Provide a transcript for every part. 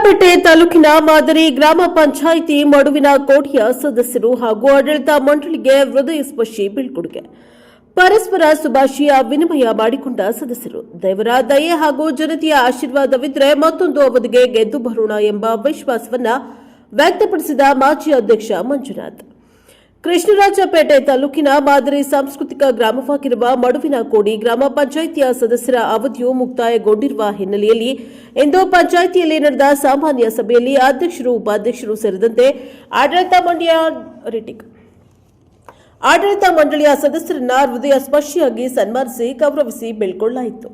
ವಿರಾಜಪೇಟೆ ತಾಲೂಕಿನ ಮಾದರಿ ಗ್ರಾಮ ಪಂಚಾಯಿತಿ ಮಡುವಿನ ಕೋಟೆಯ ಸದಸ್ಯರು ಹಾಗೂ ಆಡಳಿತ ಮಂಡಳಿಗೆ ಹೃದಯ ಸ್ಪರ್ಶಿ ಬೀಳ್ಕೊಡುಗೆ. ಪರಸ್ಪರ ಶುಭಾಶಯ ವಿನಿಮಯ ಮಾಡಿಕೊಂಡ ಸದಸ್ಯರು ದೇವರ ದಯೆ ಹಾಗೂ ಜನತೆಯ ಆಶೀರ್ವಾದವಿದ್ದರೆ ಮತ್ತೊಂದು ಅವಧಿಗೆ ಗೆದ್ದು ಬರೋಣ ಎಂಬ ವಿಶ್ವಾಸವನ್ನ ವ್ಯಕ್ತಪಡಿಸಿದ ಮಾಜಿ ಅಧ್ಯಕ್ಷ ಮಂಜುನಾಥ್. ಕೃಷ್ಣರಾಜಪೇಟೆ ತಾಲೂಕಿನ ಮಾದರಿ ಸಾಂಸ್ಕೃತಿಕ ಗ್ರಾಮವಾಗಿರುವ ಮಡುವಿನ ಕೋಡಿ ಗ್ರಾಮ ಪಂಚಾಯಿತಿಯ ಸದಸ್ಯರ ಅವಧಿಯು ಮುಕ್ತಾಯಗೊಂಡಿರುವ ಹಿನ್ನೆಲೆಯಲ್ಲಿ ಇಂದು ಪಂಚಾಯಿತಿಯಲ್ಲಿ ನಡೆದ ಸಾಮಾನ್ಯ ಸಭೆಯಲ್ಲಿ ಅಧ್ಯಕ್ಷರು, ಉಪಾಧ್ಯಕ್ಷರು ಸೇರಿದಂತೆ ಆಡಳಿತ ಮಂಡಳಿಯ ಸದಸ್ಯರನ್ನ ಹೃದಯ ಸ್ಪರ್ಶಿಯಾಗಿ ಸನ್ಮಾನಿಸಿ ಗೌರವಿಸಿ ಬೀಳ್ಕೊಳ್ಳಲಾಯಿತು.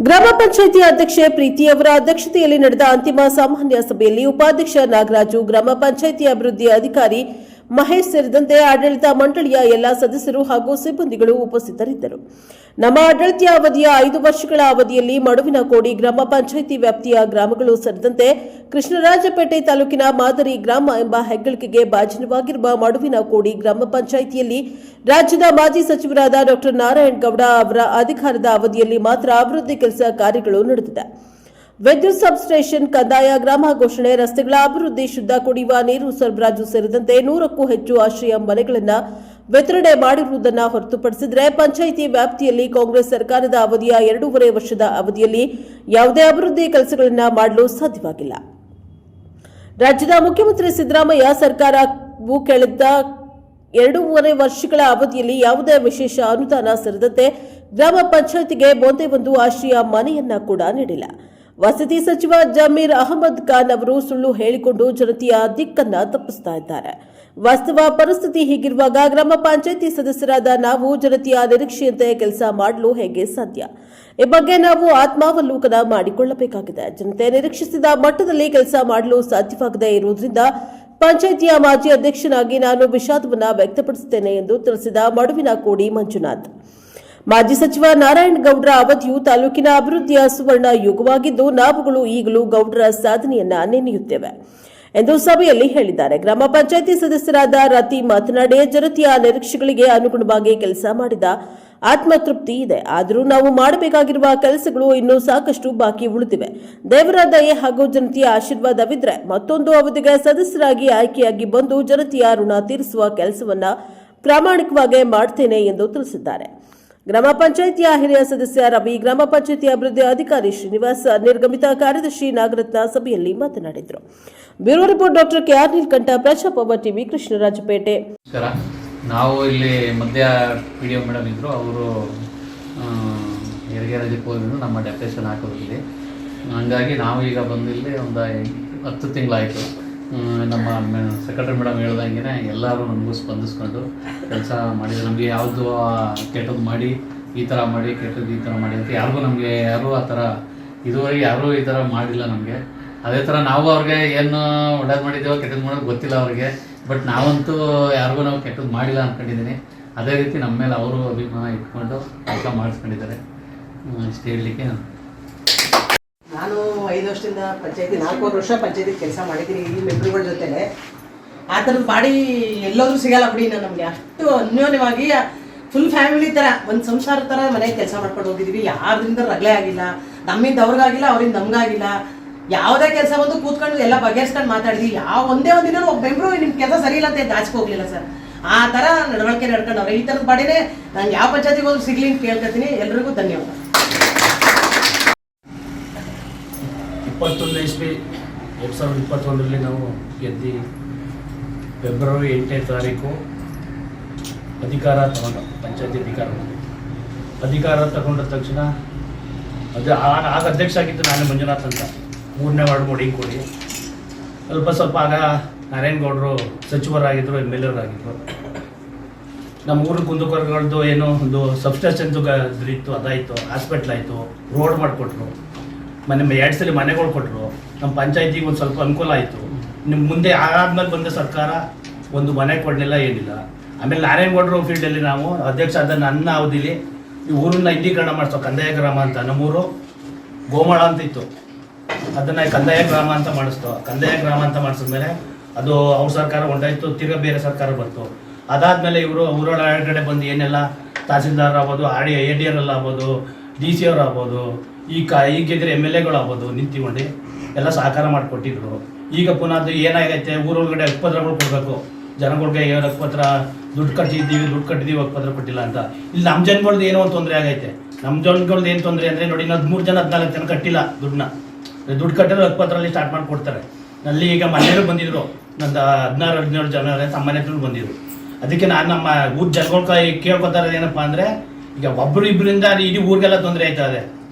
ಗ್ರಾಮ ಪಂಚಾಯಿತಿ ಅಧ್ಯಕ್ಷೆ ಪ್ರೀತಿಯವರ ಅಧ್ಯಕ್ಷತೆಯಲ್ಲಿ ನಡೆದ ಅಂತಿಮ ಸಾಮಾನ್ಯ ಸಭೆಯಲ್ಲಿ ಉಪಾಧ್ಯಕ್ಷ ನಾಗರಾಜು, ಗ್ರಾಮ ಪಂಚಾಯಿತಿ ಅಭಿವೃದ್ಧಿ ಅಧಿಕಾರಿ ಮಹೇಶ್ ಸೇರಿದಂತೆ ಆಡಳಿತ ಮಂಡಳಿಯ ಎಲ್ಲಾ ಸದಸ್ಯರು ಹಾಗೂ ಸಿಬ್ಬಂದಿಗಳು ಉಪಸ್ಥಿತರಿದ್ದರು. ನಮ್ಮ ಆಡಳಿತ ಅವಧಿಯ 5 ವರ್ಷಗಳ ಅವಧಿಯಲ್ಲಿ ಮಡುವಿನ ಕೋಡಿ ಗ್ರಾಮ ಪಂಚಾಯಿತಿ ವ್ಯಾಪ್ತಿಯ ಗ್ರಾಮಗಳು ಸೇರಿದಂತೆ ಕೃಷ್ಣರಾಜಪೇಟೆ ತಾಲೂಕಿನ ಮಾದರಿ ಗ್ರಾಮ ಎಂಬ ಹೆಗ್ಗಳಿಕೆಗೆ ಭಾಜನವಾಗಿರುವ ಮಡುವಿನ ಕೋಡಿ ಗ್ರಾಮ ಪಂಚಾಯಿತಿಯಲ್ಲಿ ರಾಜ್ಯದ ಮಾಜಿ ಸಚಿವರಾದ ಡಾ ನಾರಾಯಣಗೌಡ ಅವರ ಅಧಿಕಾರದ ಅವಧಿಯಲ್ಲಿ ಮಾತ್ರ ಅಭಿವೃದ್ಧಿ ಕೆಲಸ ಕಾರ್ಯಗಳು ನಡೆದಿದೆ. ವಿದ್ಯುತ್ ಸಬ್ಸ್ಟೇಷನ್, ಕಂದಾಯ, ಗ್ರಾಮ ಘೋಷಣೆ, ರಸ್ತೆಗಳ ಅಭಿವೃದ್ಧಿ, ಶುದ್ಧ ಕುಡಿಯುವ ನೀರು ಸರಬರಾಜು ಸೇರಿದಂತೆ 100ಕ್ಕೂ ಹೆಚ್ಚು ಆಶ್ರಯ ಮನೆಗಳನ್ನು ವಿತರಣೆ ಮಾಡಿರುವುದನ್ನು ಹೊರತುಪಡಿಸಿದರೆ ಪಂಚಾಯಿತಿ ವ್ಯಾಪ್ತಿಯಲ್ಲಿ ಕಾಂಗ್ರೆಸ್ ಸರ್ಕಾರದ ಅವಧಿಯ 2.5 ವರ್ಷದ ಅವಧಿಯಲ್ಲಿ ಯಾವುದೇ ಅಭಿವೃದ್ಧಿ ಕೆಲಸಗಳನ್ನು ಮಾಡಲು ಸಾಧ್ಯವಾಗಿಲ್ಲ. ರಾಜ್ಯದ ಮುಖ್ಯಮಂತ್ರಿ ಸಿದ್ದರಾಮಯ್ಯ ಸರ್ಕಾರವು ಕಳೆದ 2.5 ವರ್ಷಗಳ ಅವಧಿಯಲ್ಲಿ ಯಾವುದೇ ವಿಶೇಷ ಅನುದಾನ ಸೇರಿದಂತೆ ಗ್ರಾಮ ಪಂಚಾಯಿತಿಗೆ ಒಂದೇ ಒಂದು ಆಶ್ರಯ ಮನೆಯನ್ನ ಕೂಡ ನೀಡಿಲ್ಲ. ವಸತಿ ಸಚಿವ ಜಮೀರ್ ಅಹಮದ್ ಖಾನ್ ಅವರು ಸುಳ್ಳು ಹೇಳಿಕೊಂಡು ಜನತೆಯ ದಿಕ್ಕನ್ನ ತಪ್ಪಿಸ್ತಾ ಇದ್ದಾರೆ. ವಾಸ್ತವ ಪರಿಸ್ಥಿತಿ ಹೀಗಿರುವಾಗ ಗ್ರಾಮ ಪಂಚಾಯಿತಿ ಸದಸ್ಯರಾದ ನಾವು ಜನತೆಯ ನಿರೀಕ್ಷೆಯಂತೆ ಕೆಲಸ ಮಾಡಲು ಹೇಗೆ ಸಾಧ್ಯ? ಈ ಬಗ್ಗೆ ನಾವು ಆತ್ಮಾವಲೋಕನ ಮಾಡಿಕೊಳ್ಳಬೇಕಾಗಿದೆ. ಜನತೆ ನಿರೀಕ್ಷಿಸಿದ ಮಟ್ಟದಲ್ಲಿ ಕೆಲಸ ಮಾಡಲು ಸಾಧ್ಯವಾಗದೇ ಇರುವುದರಿಂದ ಪಂಚಾಯಿತಿಯ ಮಾಜಿ ಅಧ್ಯಕ್ಷನಾಗಿ ನಾನು ವಿಷಾದವನ್ನು ವ್ಯಕ್ತಪಡಿಸುತ್ತೇನೆ ಎಂದು ತಿಳಿಸಿದ ಮಡುವಿನ ಕೋಡಿ ಮಂಜುನಾಥ್. ಮಾಜಿ ಸಚಿವ ನಾರಾಯಣಗೌಡರ ಅವಧಿಯು ತಾಲೂಕಿನ ಅಭಿವೃದ್ಧಿಯ ಸುವರ್ಣ ಯುಗವಾಗಿದ್ದು ನಾವುಗಳು ಈಗಲೂ ಗೌಡರ ಸಾಧನೆಯನ್ನ ನೆನೆಯುತ್ತೇವೆ ಎಂದು ಸಭೆಯಲ್ಲಿ ಹೇಳಿದ್ದಾರೆ. ಗ್ರಾಮ ಪಂಚಾಯಿತಿ ಸದಸ್ಯರಾದ ರತಿ ಮಾತನಾಡಿ, ಜನತೆಯ ನಿರೀಕ್ಷೆಗಳಿಗೆ ಅನುಗುಣವಾಗಿ ಕೆಲಸ ಮಾಡಿದ ಆತ್ಮತೃಪ್ತಿ ಇದೆ. ಆದರೂ ನಾವು ಮಾಡಬೇಕಾಗಿರುವ ಕೆಲಸಗಳು ಇನ್ನೂ ಸಾಕಷ್ಟು ಬಾಕಿ ಉಳಿದಿವೆ. ದೇವರ ದಯೆ ಹಾಗೂ ಜನತೆಯ ಆಶೀರ್ವಾದವಿದ್ರೆ ಮತ್ತೊಂದು ಅವಧಿಗೆ ಸದಸ್ಯರಾಗಿ ಆಯ್ಕೆಯಾಗಿ ಬಂದು ಜನತೆಯ ಋಣ ತೀರಿಸುವ ಕೆಲಸವನ್ನ ಪ್ರಾಮಾಣಿಕವಾಗಿ ಮಾಡ್ತೇನೆ ಎಂದು ತಿಳಿಸಿದ್ದಾರೆ. ಗ್ರಾಮ ಪಂಚಾಯಿತಿಯ ಹಿರಿಯ ಸದಸ್ಯ ರವಿ, ಗ್ರಾಮ ಪಂಚಾಯಿತಿ ಅಭಿವೃದ್ಧಿ ಅಧಿಕಾರಿ ಶ್ರೀನಿವಾಸ್, ನಿರ್ಗಮಿತ ಕಾರ್ಯದರ್ಶಿ ನಾಗರತ್ನ ಸಭೆಯಲ್ಲಿ ಮಾತನಾಡಿದರು. ಬ್ಯೂರೋ ರಿಪೋರ್ಟ್ ಡಾ ಕೆಆರ್ ನೀಲಕಂಠ, ಪ್ರಜಾಪವರ್ ಟಿವಿ, ಕೃಷ್ಣರಾಜಪೇಟೆ. ನಾವು ಇಲ್ಲಿ ಮಧ್ಯ ಪಿಡಿಒ ಮೇಡಮ್ ಇದ್ರು, ಅವರು ಹೆರಿಗೆ ರಜೆಗೆ ಹೋಗಿದ್ದು ನಮ್ಮ ಡೆಪ್ಯುಟೇಷನ್ ಹಾಕೋದಿಲ್ಲಿ. ಹಂಗಾಗಿ ನಾವು ಈಗ ಬಂದಿಲ್ಲಿ ಒಂದು 10 ತಿಂಗಳಾಯಿತು. ನಮ್ಮ ಸೆಕ್ರೆಟರಿ ಮೇಡಮ್ ಹೇಳ್ದಂಗೆ ಎಲ್ಲರೂ ನಮಗೂ ಸ್ಪಂದಿಸ್ಕೊಂಡು ಕೆಲಸ ಮಾಡಿದ್ರು. ನಮಗೆ ಯಾವುದು ಕೆಟ್ಟದ್ದು ಮಾಡಿ ಈ ಥರ ಮಾಡಿ, ಕೆಟ್ಟದ್ದು ಈ ಥರ ಮಾಡಿ ಅಂತ ಯಾರೂ ಆ ಥರ ಇದುವರೆಗೆ ಯಾರೂ ಈ ಥರ ಮಾಡಿಲ್ಲ ನಮಗೆ. ಅದೇ ಥರ ನಾವು ಅವ್ರಿಗೆ ಏನು ಒಳ್ಳೇದು ಮಾಡಿದ್ದೇವೋ ಕೆಟ್ಟದ್ದು ಮಾಡೋದು ಗೊತ್ತಿಲ್ಲ ಅವ್ರಿಗೆ. ಬಟ್ ನಾವಂತೂ ಯಾರಿಗೂ ನಾವು ಕೆಟ್ಟದ್ದು ಮಾಡಿಲ್ಲ ಅಂದ್ಕೊಂಡಿದ್ದೀನಿ. ಅದೇ ರೀತಿ ನಮ್ಮ ಮೇಲೆ ಅವರು ಅಭಿಮಾನ ಇಟ್ಕೊಂಡು ಕೆಲಸ ಮಾಡಿಸ್ಕೊಂಡಿದ್ದಾರೆ. ಇಷ್ಟು ಹೇಳಲಿಕ್ಕೆ ನಾನು 5 ವರ್ಷದಿಂದ ಪಂಚಾಯತಿ 4 ವರ್ಷ ಪಂಚಾಯತಿ ಕೆಲಸ ಮಾಡಿದ್ದೀನಿ ಈ ಮೆಂಬರ್ಗಳ ಜೊತೆಲೆ. ಆ ಥರದ ಬಾಡಿ ಎಲ್ಲೋದ್ರೂ ಸಿಗಲ್ಲ ಬಿಡಿ. ನಮಗೆ ಅಷ್ಟು ಅನ್ಯೋನ್ಯವಾಗಿ ಫುಲ್ ಫ್ಯಾಮಿಲಿ ಥರ, ಒಂದು ಸಂಸಾರ ಥರ ಮನೆಗೆ ಕೆಲಸ ಮಾಡ್ಕೊಂಡು ಹೋಗಿದ್ದೀವಿ. ಯಾರ್ದ್ರಿಂದ ರಗಳೆ ಆಗಿಲ್ಲ, ನಮ್ಮಿಂದ ಅವ್ರಿಗಾಗಿಲ್ಲ, ಅವರಿಂದ ನಮಗಾಗಿಲ್ಲ. ಯಾವುದೇ ಕೆಲಸ ಬಂದು ಕೂತ್ಕೊಂಡು ಎಲ್ಲ ಬಗೆಹರಿಸ್ಕೊಂಡು ಮಾತಾಡಿದ್ವಿ. ಒಂದೇ ಒಂದಿನ ಒಬ್ಬ ಮೆಂಬರು ನಿಮ್ಮ ಕೆಲಸ ಸರಿ ಇಲ್ಲ ಅಂತ ದಾಚಿಗೆ ಹೋಗ್ಲಿಲ್ಲ ಸರ್. ಆ ಥರ ನಡವಳಿಕೆ ನಡ್ಕೊಂಡವ್ರೆ. ಈ ಥರದ ಬಾಡಿನೇ ನಾನು ಯಾವ ಪಂಚಾಯತಿಗೆ ಹೋದ್ರು ಸಿಗ್ಲಿ ಅಂತ ಕೇಳ್ಕೊತೀನಿ. ಎಲ್ರಿಗೂ ಧನ್ಯವಾದ. 21 ಇಸ್ವಿ 2021ರಲ್ಲಿ ನಾವು ಗೆದ್ದು ಫೆಬ್ರವರಿ 8ನೇ ತಾರೀಕು ಅಧಿಕಾರ ತಗೊಂಡು ಪಂಚಾಯತಿ ಅಧಿಕಾರ ತಗೊಂಡ ತಕ್ಷಣ ಆಗ ಅಧ್ಯಕ್ಷ ಆಗಿದ್ದು ನಾನು ಮಂಜುನಾಥ್ ಅಂತ, 3ನೇ ವಾರ್ಡ್ ಮೋಡಿಂಗ್ ಕೊಡಿ. ಸ್ವಲ್ಪ ಆಗ ನಾರಾಯಣಗೌಡರು ಸಚಿವರಾಗಿದ್ದರು, MLA ಆಗಿದ್ದರು. ನಮ್ಮ ಊರು ಕುಂದುಕೊರಗಳದ್ದು ಏನೋ ಒಂದು ಸಬ್ಸ್ಟೇಷನ್ದು ಇತ್ತು, ಅದಾಯಿತು. ಹಾಸ್ಪಿಟ್ಲ್ ಆಯಿತು, ರೋಡ್ ಮಾಡಿಕೊಟ್ರು, 2 ಸಲ ಮನೆಗಳು ಕೊಟ್ಟರು. ನಮ್ಮ ಪಂಚಾಯತಿಗೆ ಒಂದು ಸ್ವಲ್ಪ ಅನುಕೂಲ ಆಯಿತು. ನಿಮ್ಮ ಮುಂದೆ ಆದ್ಮೇಲೆ ಬಂದ ಸರ್ಕಾರ ಒಂದು ಮನೆ ಕೊಡಲಿಲ್ಲ, ಏನಿಲ್ಲ. ಆಮೇಲೆ ನಾರಾಯಣಗೌಡರು ಫೀಲ್ಡಲ್ಲಿ ನಾವು ಅಧ್ಯಕ್ಷ ಆದ ನನ್ನ ಅವಧಿಲಿ ಈ ಊರನ್ನ ಇಂಡೀಕರಣ ಮಾಡಿಸೋ ಕಂದಾಯ ಗ್ರಾಮ ಅಂತ. ನಮ್ಮೂರು ಗೋಮಾಳ ಅಂತ ಇತ್ತು, ಅದನ್ನು ಕಂದಾಯ ಗ್ರಾಮ ಅಂತ ಮಾಡಿಸ್ತೋ. ಕಂದಾಯ ಗ್ರಾಮ ಅಂತ ಮಾಡಿಸಿದ್ಮೇಲೆ ಅದು ಅವ್ರ ಸರ್ಕಾರ ಹೊಂಟಾಯಿತು, ತಿರ್ಗಾ ಬೇರೆ ಸರ್ಕಾರ ಬಂತು. ಅದಾದಮೇಲೆ ಇವರು ಊರೊಳಗಡೆ ಬಂದು ಏನೆಲ್ಲ ತಹಸೀಲ್ದಾರ್ ಆಗ್ಬೋದು, ADR ಆಗ್ಬೋದು, DC ಅವ್ರು ಆಗ್ಬೋದು, ಈಗಿದ್ರೆ MLA ಆಗ್ಬೋದು ನಿಂತ್ಕೊಂಡು ಎಲ್ಲ ಸಹಕಾರ ಮಾಡಿಕೊಟ್ಟಿದ್ರು. ಈಗ ಪುನಃ ಅದು ಏನಾಗೈತೆ ಊರೊಳಗಡೆ ಹಕ್ಕುಪತ್ರಗಳು ಕೊಡಬೇಕು ಜನಗಳಿಗೆ, ಹಕ್ಕುಪತ್ರ ದುಡ್ಡು ಕಟ್ಟಿದ್ದೀವಿ ಹಕ್ಕುಪತ್ರ ಕೊಟ್ಟಿಲ್ಲ ಅಂತ. ಇಲ್ಲಿ ನಮ್ಮ ಜನಗಳ್ದು ಏನೋ ಒಂದು ತೊಂದರೆ ಆಗೈತೆ. ನಮ್ಮ ಜನಗಳ್ದು ಏನು ತೊಂದರೆ ಅಂದರೆ ನೋಡಿ, 13 ಜನ 14 ಜನ ಕಟ್ಟಿಲ್ಲ ದುಡ್ಡು ಕಟ್ಟಿದ್ರೆ ಹಕ್ಕುಪತ್ರಲ್ಲಿ ಸ್ಟಾರ್ಟ್ ಮಾಡಿ ಕೊಡ್ತಾರೆ. ನಲ್ಲಿ ಈಗ ಮನೆಯಲ್ಲೂ ಬಂದಿದ್ರು, ನಂದು 16-17 ಜನ ತಮ್ಮ ಮನೆ ಹತ್ರ ಬಂದಿದ್ರು. ಅದಕ್ಕೆ ನಾನು ನಮ್ಮ ಊರ ಜನಗಳ ಕೇಳ್ಕೊತಾರೆ ಏನಪ್ಪ ಅಂದರೆ, ಈಗ ಒಬ್ಬರು ಇಬ್ಬರಿಂದ ಇಡೀ ಊರಿಗೆಲ್ಲ ತೊಂದರೆ ಆಯ್ತಾ ಇದೆ.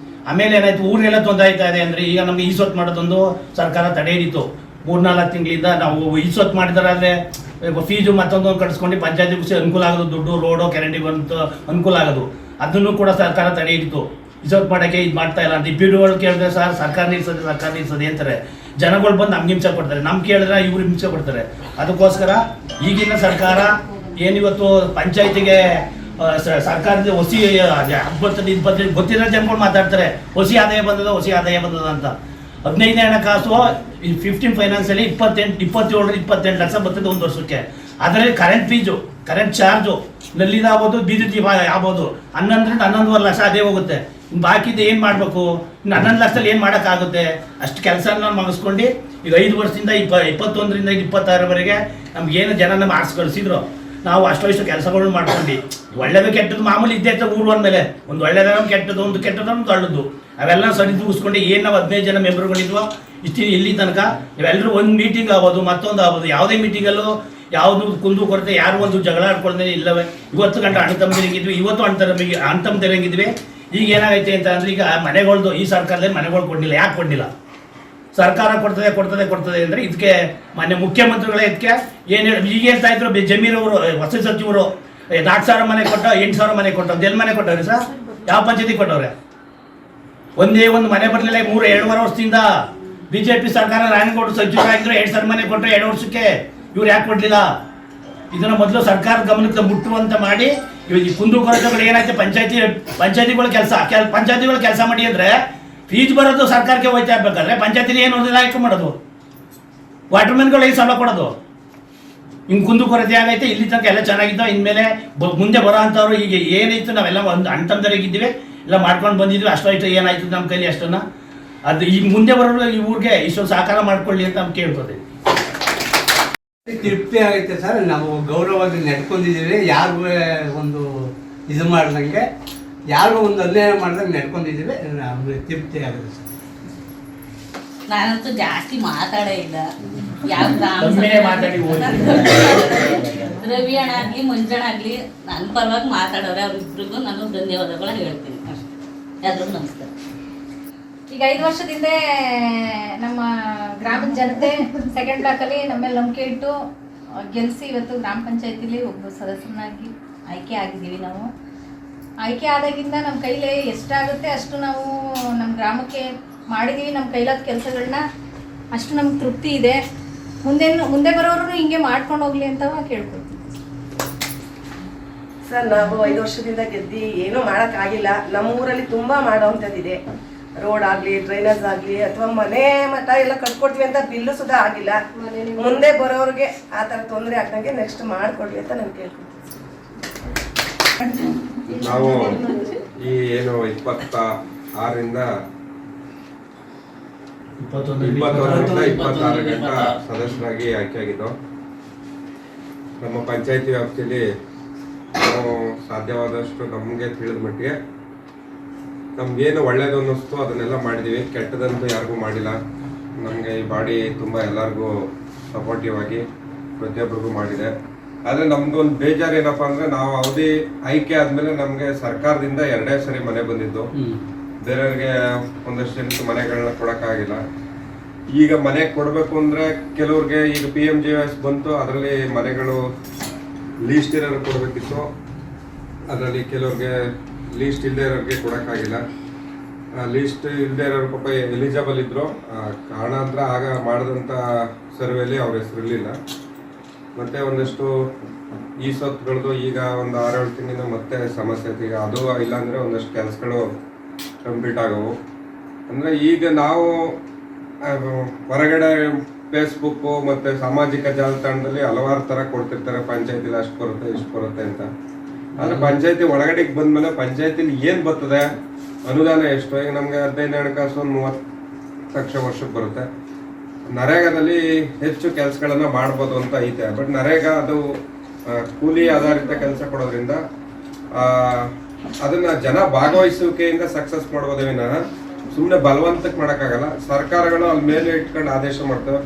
ಆಮೇಲೆ ಏನಾಯ್ತು, ಊರಿಗೆಲ್ಲ ತೊಂದರೆ ಆಯ್ತಾ ಇದೆ ಅಂದರೆ, ಈಗ ನಮಗೆ ಈಸೊತ್ತು ಮಾಡೋದೊಂದು ಸರ್ಕಾರ ತಡೆ ಹಿಡಿತು. 3-4 ತಿಂಗಳಿಂದ ನಾವು ಈಸೊತ್ತು ಮಾಡಿದಾರೆ ಫೀಸು ಮತ್ತೊಂದು ಕಟ್ಸ್ಕೊಂಡು ಪಂಚಾಯತಿಗೆ ಅನುಕೂಲ ಆಗೋದು, ದುಡ್ಡು ರೋಡು ಕೆರೆಂಟಿಗೆ ಬಂತು ಅನುಕೂಲ ಆಗೋದು. ಅದನ್ನು ಕೂಡ ಸರ್ಕಾರ ತಡೆ ಹಿಡಿತು. ಈಸೊತ್ತು ಮಾಡೋಕ್ಕೆ ಇದು ಮಾಡ್ತಾ ಇಲ್ಲ ಅಂತ ಪಿಡಿಗಳು ಕೇಳಿದ್ರೆ ಸರ್ ಸರ್ಕಾರ ನಿಲ್ಸೋದೆ ಅಂತಾರೆ. ಜನಗಳು ಬಂದು ನಮ್ಗೆ ಹಿಂಸೆ ಕೊಡ್ತಾರೆ, ನಮ್ಗೆ ಕೇಳಿದ್ರೆ ಇವ್ರು ಹಿಂಸೆ ಕೊಡ್ತಾರೆ. ಅದಕ್ಕೋಸ್ಕರ ಈಗಿನ ಸರ್ಕಾರ ಏನಿವತ್ತು ಪಂಚಾಯತಿಗೆ ಸರ್ಕಾರದ ಹೊಸಿ 20 ಗೊತ್ತಿರೋ ಜನಗಳು ಮಾತಾಡ್ತಾರೆ, ಹೊಸಿ ಆದಾಯ ಬಂದದ ಅಂತ. 15ನೇ ಹಣಕಾಸು 15 ಫೈನಾನ್ಸಲ್ಲಿ 27 ಲಕ್ಷ ಬರ್ತದೆ ಒಂದು ವರ್ಷಕ್ಕೆ. ಅದರಲ್ಲಿ ಕರೆಂಟ್ ಫೀಸು, ಕರೆಂಟ್ ಚಾರ್ಜು, ನಲ್ಲಿದ ಆಗ್ಬೋದು, ಬೀದಿ ದೀಪ ಆಗ್ಬೋದು, 11-11.5 ಲಕ್ಷ ಅದೇ ಹೋಗುತ್ತೆ. ಬಾಕಿದ್ದು ಏನು ಮಾಡಬೇಕು? ಇನ್ನು 11 ಲಕ್ಷದಲ್ಲಿ ಏನು ಮಾಡೋಕ್ಕಾಗುತ್ತೆ? ಅಷ್ಟು ಕೆಲಸನ ಮುಗಿಸ್ಕೊಂಡು ಈಗ 5 ವರ್ಷದಿಂದ 21ರಿಂದ 26ವರೆಗೆ ನಮ್ಗೇನು ಜನನ ಮಾರ್ಕ್ಸ್ ಕಳಿಸಿದ್ರು, ನಾವು ಅಷ್ಟು ಕೆಲಸಗಳು ಮಾಡ್ಕೊಂಡು ಒಳ್ಳೇದು ಕೆಟ್ಟದ್ದು ಮಾಮೂಲಿ ಇದ್ದೇ ಇರ್ತದೆ ಊರು ಅಂದಮೇಲೆ. ಒಂದು ಒಳ್ಳೇದನ್ನು ಕೆಟ್ಟದ್ದು, ಒಂದು ಕೆಟ್ಟದನ್ನು ತಳ್ಳದ್ದು, ಅವೆಲ್ಲ ಸರಿ ತೂಗಿಸ್ಕೊಂಡು ಏನು ನಾವು 15 ಜನ ಮೆಂಬರ್ಗಳಿದ್ವೋ ಇಲ್ಲಿ ತನಕ ಇವೆಲ್ಲರೂ ಒಂದು ಮೀಟಿಂಗ್ ಆಗ್ಬೋದು, ಮತ್ತೊಂದು ಆಗ್ಬೋದು, ಯಾವುದೇ ಮೀಟಿಂಗಲ್ಲೂ ಯಾವುದು ಕುಂದು ಕೊರತೆ ಯಾರು ಒಂದು ಜಗಳ ಆಡ್ಕೊಳ್ದೇ ಇಲ್ಲವೇ. ಇವತ್ತು ಗಂಟೆ ಅಣ್ಣ ತಮ್ಮದಿರಂಗಿದ್ವಿ, ಇವತ್ತು ಅಣ್ಣ ತಮ್ಮದಿರಂಗಿದ್ವಿ. ಈಗ ಏನಾಗೈತೆ ಅಂತ ಅಂದರೆ, ಈಗ ಮನೆಗಳ್ದು ಈ ಸರ್ಕಾರದಲ್ಲಿ ಮನೆಗಳು ಕೊಡಲಿಲ್ಲ. ಯಾಕೆ ಕೊಡಲಿಲ್ಲ? ಸರ್ಕಾರ ಕೊಡ್ತದೆ ಅಂದರೆ ಇದಕ್ಕೆ ಮಾನ್ಯ ಮುಖ್ಯಮಂತ್ರಿಗಳೇ ಇದಕ್ಕೆ ಏನು ಹೇಳಿ ಈಗ ಹೇಳ್ತಾ ಇದ್ರು. ಜಮೀರವರು ವಸತಿ ಸಚಿವರು 4,000 ಮನೆ ಕೊಟ್ಟ, 8,000 ಮನೆ ಕೊಟ್ಟ, ಎಲ್ಲಿ ಮನೆ ಕೊಟ್ಟವ್ರಿ ಸರ್? ಯಾವ ಪಂಚಾಯತಿ ಕೊಟ್ಟವ್ರೆ? ಒಂದೇ ಒಂದು ಮನೆ ಬರಲಿಲ್ಲ 2.5 ವರ್ಷದಿಂದ. BJP ಸರ್ಕಾರ ರಾಯನಗೌಡರು ಸಚಿವರಾಗಿದ್ರು, 2,000 ಮನೆ ಕೊಟ್ಟರೆ 2 ವರ್ಷಕ್ಕೆ. ಇವ್ರು ಯಾಕೆ ಕೊಡಲಿಲ್ಲ? ಇದನ್ನು ಮೊದಲು ಸರ್ಕಾರ ಗಮನಕ್ಕೆ ಮುಟ್ಟುವಂತ ಮಾಡಿ. ಇವಾಗ ಕುಂದುಕೊರತೆಗಳು ಏನಾಯ್ತು, ಪಂಚಾಯತಿಗಳ ಕೆಲಸ ಮಾಡಿ ಅಂದರೆ ಫೀಸ್ ಬರೋದು ಸರ್ಕಾರಕ್ಕೆ ಹೋಯ್ತಾ ಇರ್ಬೇಕಾದ್ರೆ ಪಂಚಾಯತಿಲಿ ಏನು ಲಾಯಕ ಮಾಡೋದು? ವಾಟರ್ಮನ್ಗಳು ಈ ಸಂಬಳ ಕೊಡೋದು? ಹಿಂಗೆ ಕುಂದುಕೊರತೆ ಆಗೈತೆ. ಇಲ್ಲಿ ತನಕ ಎಲ್ಲ ಚೆನ್ನಾಗಿದ್ದಾವೆ. ಇನ್ಮೇಲೆ ಮುಂದೆ ಬರೋ ಅಂಥವ್ರು ಈಗ ಏನಾಯ್ತು, ನಾವೆಲ್ಲ ಒಂದು ಅಣ್ತಂದರಿಗಿದ್ದೀವಿ, ಎಲ್ಲ ಮಾಡ್ಕೊಂಡು ಬಂದಿದ್ವಿ. ಅಷ್ಟು ಏನಾಯ್ತು ನಮ್ಮ ಕೈಲಿ ಅಷ್ಟನ್ನ ಅದು ಈಗ ಮುಂದೆ ಬರೋರು ಈ ಊರಿಗೆ ಇಷ್ಟೊಂದು ಸಹಕಾರ ಮಾಡ್ಕೊಳ್ಳಿ ಅಂತ ನಮ್ಗೆ ಕೇಳ್ಕೊತೀವಿ. ತೃಪ್ತಿ ಆಗೈತೆ ಸರ್. ನಾವು ಗೌರವವಾಗಿ ನಡ್ಕೊಂಡಿದ್ದೀವಿ. ಯಾರಿಗೂ ಒಂದು ಇದು ಮಾಡ್ದಂಗೆ, ಯಾರಿಗೂ ಒಂದು ಅನ್ಯಾಯ ಮಾಡ್ದಂಗೆ ನಡ್ಕೊಂಡಿದ್ದೀವಿ. ನಮ್ಗೆ ತೃಪ್ತಿ ಆಗುತ್ತೆ ಸರ್. ನಾನಂತೂ ಜಾಸ್ತಿ ಮಾತಾಡೇ ಇಲ್ಲ. ಯಾವ ರವಿ ಅಣ್ಣ ಆಗ್ಲಿ ಮಂಜಣ್ಣ ಆಗ್ಲಿ ನನ್ನ ಪರವಾಗಿ ಮಾತಾಡೋರೆ, ಅವ್ರಿಬ್ರಿಗೂ ನಾನು ಧನ್ಯವಾದಗಳನ್ನ ಹೇಳ್ತೀನಿ. ಎಲ್ರಿಗೂ ನಮಸ್ಕಾರ. ಈಗ 5 ವರ್ಷದಿಂದ ನಮ್ಮ ಗ್ರಾಮದ ಜನತೆ ಸೆಕೆಂಡ್ ಬ್ಲಾಕಲ್ಲಿ ನಮ್ಮೇಲೆ ನಂಬಿಕೆ ಇಟ್ಟು ಗೆಲ್ಲಿಸಿ ಇವತ್ತು ಗ್ರಾಮ ಪಂಚಾಯತಿಲಿ ಒಬ್ಬ ಸದಸ್ಯನಾಗಿ ಆಯ್ಕೆ ಆಗಿದ್ದೀವಿ. ನಾವು ಆಯ್ಕೆ ಆದಾಗಿಂದ ನಮ್ಮ ಕೈಲಿ ಎಷ್ಟಾಗುತ್ತೆ ಅಷ್ಟು ನಾವು ನಮ್ಮ ಗ್ರಾಮಕ್ಕೆ ಮಾಡಿದ್ದೀವಿ. ನಮ್ಮ ಕೈಲಾದ ಕೆಲಸಗಳನ್ನ ಅಷ್ಟು ನಮ್ಗೆ ತೃಪ್ತಿ ಇದೆ. ಮುಂದೆ ಬರೋರು ಹಿಂಗೆ ಮಾಡ್ಕೊಂಡು ಹೋಗ್ಲಿ ಅಂತ ಕೇಳ್ಕೊಳ್ತೀವಿ ಸರ್. ನಾವು 5 ವರ್ಷದಿಂದ ಗೆದ್ದು ಏನೂ ಮಾಡೋಕ್ಕಾಗಿಲ್ಲ. ನಮ್ಮ ಊರಲ್ಲಿ ತುಂಬ ಮಾಡೋವಂಥದ್ದಿದೆ. ರೋಡ್ ಆಗಲಿ, ಡ್ರೈನೇಜ್ ಆಗಲಿ, ಅಥವಾ ಮನೆ ಮಠ ಎಲ್ಲ ಕಟ್ಕೊಡ್ತೀವಿ ಅಂತ ಬಿಲ್ಲು ಸುಧಾ ಆಗಿಲ್ಲ. ಮುಂದೆ ಬರೋರಿಗೆ ಆ ಥರ ತೊಂದರೆ ಆಗ್ದಂಗೆ ನೆಕ್ಸ್ಟ್ ಮಾಡಿಕೊಡ್ಲಿ ಅಂತ ನಾನು ಕೇಳ್ಕೊಳ್ತೀನಿ. ನಾವು ಈ ಏನು 26ರಿಂದ 26 ಗಂಟ ಸದಸ್ಯರಾಗಿ ಆಯ್ಕೆಯಾಗಿದ್ದು, ನಮ್ಮ ಪಂಚಾಯತಿ ವ್ಯಾಪ್ತಿಯಲ್ಲಿ ನಾವು ಸಾಧ್ಯವಾದಷ್ಟು ನಮಗೆ ತಿಳಿದ ಮಟ್ಟಿಗೆ ನಮಗೇನು ಒಳ್ಳೇದು ಅನ್ನಿಸ್ತು ಅದನ್ನೆಲ್ಲ ಮಾಡಿದ್ದೀವಿ. ಕೆಟ್ಟದಂತೂ ಯಾರಿಗೂ ಮಾಡಿಲ್ಲ. ನಮಗೆ ಈ ಬಾಡಿ ತುಂಬ ಎಲ್ಲರಿಗೂ ಸಪೋರ್ಟಿವ್ ಆಗಿ ಪ್ರತಿಯೊಬ್ಬರಿಗೂ ಮಾಡಿದೆ. ಆದರೆ ನಮ್ದು ಒಂದು ಬೇಜಾರು ಏನಪ್ಪ ಅಂದರೆ, ನಾವು ಅವಧಿ ಆಯ್ಕೆ ಆದಮೇಲೆ ನಮಗೆ ಸರ್ಕಾರದಿಂದ 2 ಸರಿ ಮನೆ ಬಂದಿದ್ದು. ಬೇರೆಯವ್ರಿಗೆ ಒಂದಷ್ಟು ಜನಕ್ಕೆ ಮನೆಗಳನ್ನ ಕೊಡೋಕ್ಕಾಗಿಲ್ಲ. ಈಗ ಮನೆ ಕೊಡಬೇಕು ಅಂದರೆ ಕೆಲವ್ರಿಗೆ ಈಗ PMJS ಬಂತು, ಅದರಲ್ಲಿ ಮನೆಗಳು ಲೀಸ್ಟ್ ಇರೋರು ಕೊಡಬೇಕಿತ್ತು. ಅದರಲ್ಲಿ ಕೆಲವ್ರಿಗೆ ಲೀಸ್ಟ್ ಇಲ್ಲದೆ ಇರೋರಿಗೆ ಕೊಡೋಕ್ಕಾಗಿಲ್ಲ. ಲೀಸ್ಟ್ ಇಲ್ಲದೆ ಇರೋರು ಪಾಪ ಎಲಿಜಿಬಲ್ ಇದ್ದರು. ಕಾರಣಾಂತರ ಆಗ ಮಾಡಿದಂಥ ಸರ್ವೆಲಿ ಅವ್ರ ಹೆಸರು ಇರಲಿಲ್ಲ. ಮತ್ತು ಒಂದಷ್ಟು ಈ ಸೊತ್ತುಗಳದ್ದು ಈಗ ಒಂದು 6-7 ತಿಂಗಳಿಂದ ಮತ್ತೆ ಸಮಸ್ಯೆ ಐತೆ. ಈಗ ಅದು ಇಲ್ಲಾಂದರೆ ಒಂದಷ್ಟು ಕೆಲಸಗಳು ಕಂಪ್ಲೀಟ್ ಆಗವು. ಅಂದರೆ ಈಗ ನಾವು ಹೊರಗಡೆ ಫೇಸ್ಬುಕ್ಕು ಮತ್ತು ಸಾಮಾಜಿಕ ಜಾಲತಾಣದಲ್ಲಿ ಹಲವಾರು ಥರ ಕೊಡ್ತಿರ್ತಾರೆ, ಪಂಚಾಯತಿಲಿ ಅಷ್ಟು ಬರುತ್ತೆ ಇಷ್ಟು ಬರುತ್ತೆ ಅಂತ. ಆದರೆ ಪಂಚಾಯತಿ ಒಳಗಡೆಗೆ ಬಂದಮೇಲೆ ಪಂಚಾಯತಿಲಿ ಏನು ಬರ್ತದೆ ಅನುದಾನ ಎಷ್ಟು, ಈಗ ನಮಗೆ 15 ಹಣಕಾಸು ಒಂದು 30 ಲಕ್ಷ ವರ್ಷಕ್ಕೆ ಬರುತ್ತೆ. ನರೇಗಾದಲ್ಲಿ ಹೆಚ್ಚು ಕೆಲಸಗಳನ್ನ ಮಾಡ್ಬೋದು ಅಂತ ಐತೆ. ಬಟ್ ನರೇಗಾ ಅದು ಕೂಲಿ ಆಧಾರಿತ ಕೆಲಸ ಕೊಡೋದ್ರಿಂದ ಅದನ್ನ ಜನ ಭಾಗವಹಿಸುವಿಕೆಯಿಂದ ಸಕ್ಸಸ್ ಮಾಡ್ಬೋದೇ ವಿನಃ ಸುಮ್ಮನೆ ಬಲವಂತಕ್ಕೆ ಮಾಡೋಕ್ಕಾಗಲ್ಲ. ಸರ್ಕಾರಗಳು ಅಲ್ಲಿ ಮೇಲೆ ಇಟ್ಕೊಂಡು ಆದೇಶ ಮಾಡ್ತವೆ.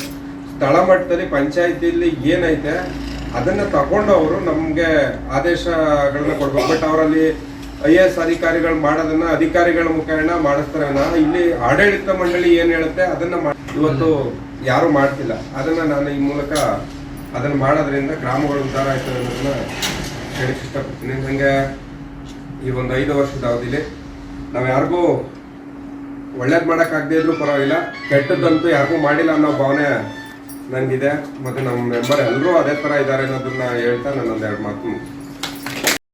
ಸ್ಥಳ ಮಟ್ಟದಲ್ಲಿ ಪಂಚಾಯತಿಯಲ್ಲಿ ಏನೈತೆ ಅದನ್ನ ತಗೊಂಡು ಅವರು ನಮಗೆ ಆದೇಶಗಳನ್ನ ಕೊಡ್ಬೇಕು. ಬಟ್ ಅವರಲ್ಲಿ IAS ಅಧಿಕಾರಿಗಳು ಮಾಡೋದನ್ನ ಅಧಿಕಾರಿಗಳ ಮುಖೇನ ಮಾಡಿಸ್ತಾರೆ. ಇಲ್ಲಿ ಆಡಳಿತ ಮಂಡಳಿ ಏನ್ ಹೇಳುತ್ತೆ ಅದನ್ನ ಇವತ್ತು ಯಾರು ಮಾಡ್ತಿಲ್ಲ. ಅದನ್ನ ನಾನು ಈ ಮೂಲಕ ಅದನ್ನ ಮಾಡೋದ್ರಿಂದ ಗ್ರಾಮಗಳು ಉದ್ಧಾರ ಆಯ್ತದೆ ಅನ್ನೋದನ್ನ ಹೇಳಕ್ ಇಷ್ಟಪಡ್ತೀನಿ. ನನಗೆ ಈ ಒಂದು 5 ವರ್ಷದ ಅವಧಿಲಿ ನಾವು ಯಾರಿಗೂ ಒಳ್ಳೇದು ಮಾಡೋಕ್ಕಾಗದೇ ಇದ್ರೂ ಪರವಾಗಿಲ್ಲ, ಕೆಟ್ಟದ್ದಂತೂ ಯಾರಿಗೂ ಮಾಡಿಲ್ಲ ಅನ್ನೋ ಭಾವನೆ ನನಗಿದೆ. ಮತ್ತು ನಮ್ಮ ಮೆಂಬರ್ ಎಲ್ಲರೂ ಅದೇ ಥರ ಇದ್ದಾರೆ ಅನ್ನೋದನ್ನ ಹೇಳ್ತಾ ನಾನು 2 ಮಾತು